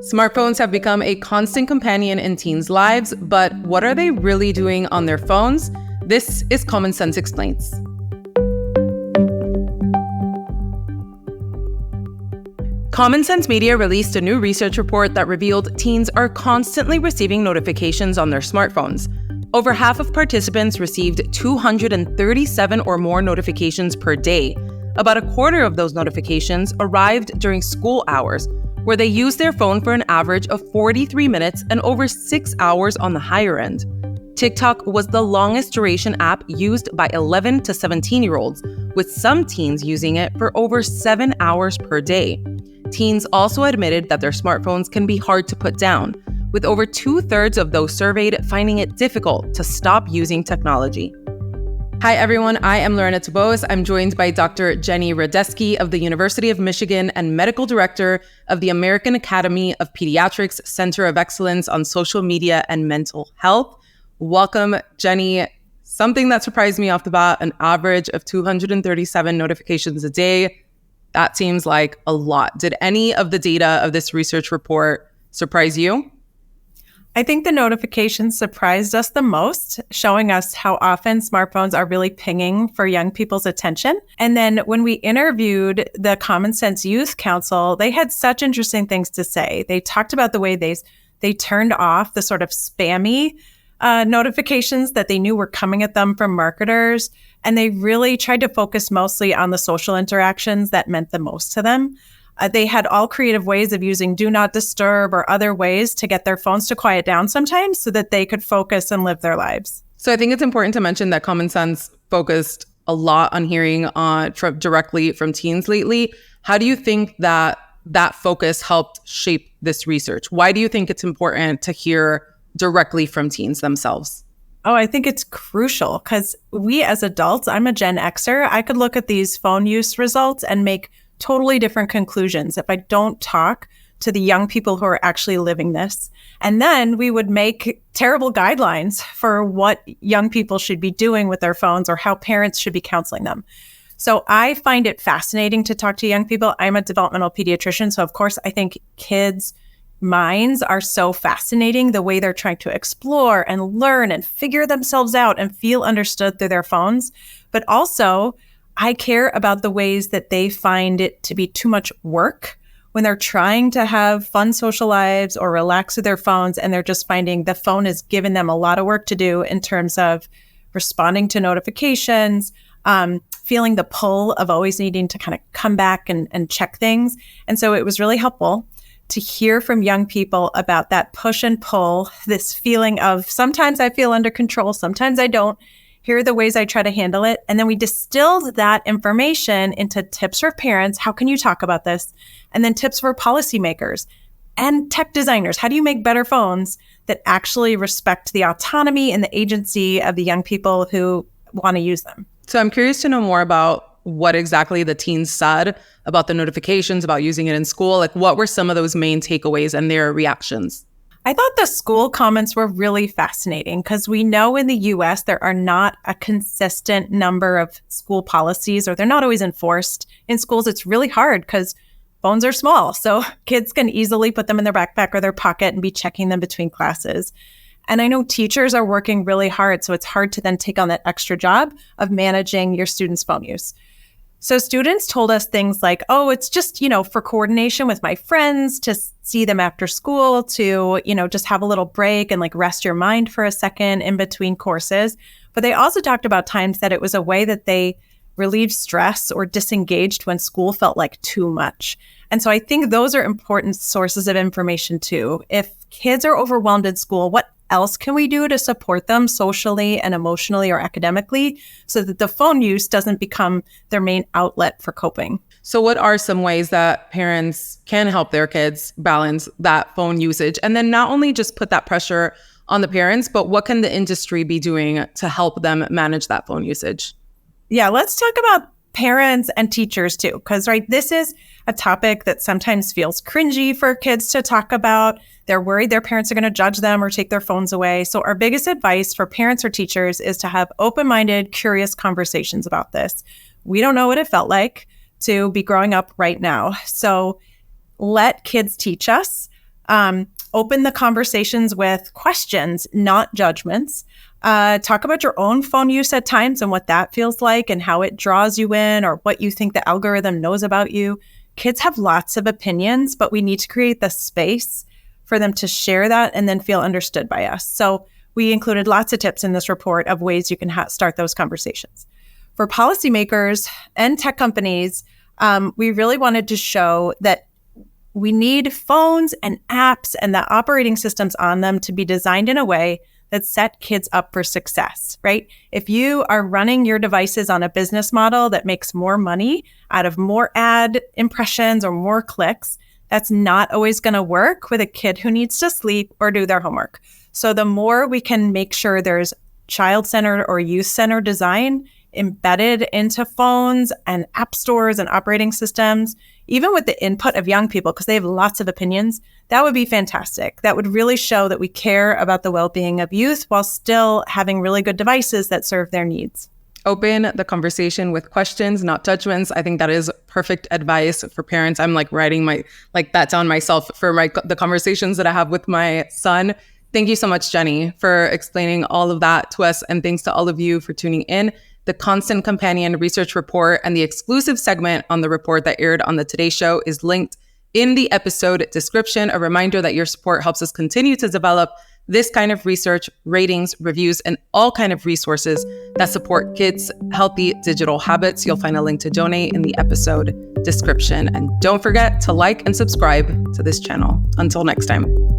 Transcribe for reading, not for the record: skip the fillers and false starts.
Smartphones have become a constant companion in teens' lives, but what are they really doing on their phones? This is Common Sense Explains. Common Sense Media released a new research report that revealed teens are constantly receiving notifications on their smartphones. Over half of participants received 237 or more notifications per day. About a quarter of those notifications arrived during school hours, where they used their phone for an average of 43 minutes and over 6 hours on the higher end. TikTok was the longest duration app used by 11 to 17-year-olds, with some teens using it for over 7 hours per day. Teens also admitted that their smartphones can be hard to put down, with over 2/3 of those surveyed finding it difficult to stop using technology. Hi everyone, I am Lorena Tabos. I'm joined by Dr. Jenny Radeski of the University of Michigan and Medical Director of the American Academy of Pediatrics Center of Excellence on Social Media and Mental Health. Welcome, Jenny. Something that surprised me off the bat, an average of 237 notifications a day. That seems like a lot. Did any of the data of this research report surprise you? I think the notifications surprised us the most, showing us how often smartphones are really pinging for young people's attention. And then when we interviewed the Common Sense Youth Council, they had such interesting things to say. They talked about the way they turned off the sort of spammy notifications that they knew were coming at them from marketers. And they really tried to focus mostly on the social interactions that meant the most to them. They had all creative ways of using do not disturb or other ways to get their phones to quiet down sometimes so that they could focus and live their lives. So I think it's important to mention that Common Sense focused a lot on hearing directly from teens lately. How do you think that focus helped shape this research? Why do you think it's important to hear directly from teens themselves? Oh, I think it's crucial because we as adults, I'm a Gen Xer, I could look at these phone use results and make totally different conclusions if I don't talk to the young people who are actually living this. And then we would make terrible guidelines for what young people should be doing with their phones or how parents should be counseling them. So I find it fascinating to talk to young people. I'm a developmental pediatrician, so of course I think kids' minds are so fascinating, the way they're trying to explore and learn and figure themselves out and feel understood through their phones. But also, I care about the ways that they find it to be too much work when they're trying to have fun social lives or relax with their phones, and they're just finding the phone is giving them a lot of work to do in terms of responding to notifications, feeling the pull of always needing to kind of come back and check things. And so it was really helpful to hear from young people about that push and pull, this feeling of sometimes I feel under control, sometimes I don't. Here are the ways I try to handle it. And then we distilled that information into tips for parents. How can you talk about this? And then tips for policymakers and tech designers. How do you make better phones that actually respect the autonomy and the agency of the young people who want to use them? So I'm curious to know more about what exactly the teens said about the notifications, about using it in school. Like, what were some of those main takeaways and their reactions? I thought the school comments were really fascinating because we know in the US there are not a consistent number of school policies, or they're not always enforced. In schools, it's really hard because phones are small. So kids can easily put them in their backpack or their pocket and be checking them between classes. And I know teachers are working really hard, so it's hard to then take on that extra job of managing your students' phone use. So students told us things like, oh, it's just, for coordination with my friends, to see them after school, to, just have a little break and rest your mind for a second in between courses. But they also talked about times that it was a way that they relieved stress or disengaged when school felt like too much. And so I think those are important sources of information too. If kids are overwhelmed in school, what else can we do to support them socially and emotionally or academically so that the phone use doesn't become their main outlet for coping? So what are some ways that parents can help their kids balance that phone usage? And then not only just put that pressure on the parents, but what can the industry be doing to help them manage that phone usage? Yeah, let's talk about parents and teachers too, because this is a topic that sometimes feels cringy for kids to talk about. They're worried their parents are going to judge them or take their phones away. So our biggest advice for parents or teachers is to have open-minded, curious conversations about this. We don't know what it felt like to be growing up right now. So let kids teach us. Open the conversations with questions, not judgments. Talk about your own phone use at times and what that feels like and how it draws you in or what you think the algorithm knows about you. Kids have lots of opinions, but we need to create the space for them to share that and then feel understood by us. So we included lots of tips in this report of ways you can start those conversations. For policymakers and tech companies, we really wanted to show that we need phones and apps and the operating systems on them to be designed in a way that set kids up for success, right? If you are running your devices on a business model that makes more money out of more ad impressions or more clicks, that's not always going to work with a kid who needs to sleep or do their homework. So the more we can make sure there's child-centered or youth-centered design embedded into phones and app stores and operating systems, even with the input of young people, because they have lots of opinions, that would be fantastic. That would really show that we care about the well-being of youth while still having really good devices that serve their needs. Open the conversation with questions, not judgments. I think that is perfect advice for parents. I'm writing that down myself for the conversations that I have with my son. Thank you so much, Jenny, for explaining all of that to us. And thanks to all of you for tuning in. The Constant Companion research report and the exclusive segment on the report that aired on the Today Show is linked in the episode description. A reminder that your support helps us continue to develop this kind of research, ratings, reviews, and all kind of resources that support kids' healthy digital habits. You'll find a link to donate in the episode description. And don't forget to like and subscribe to this channel. Until next time.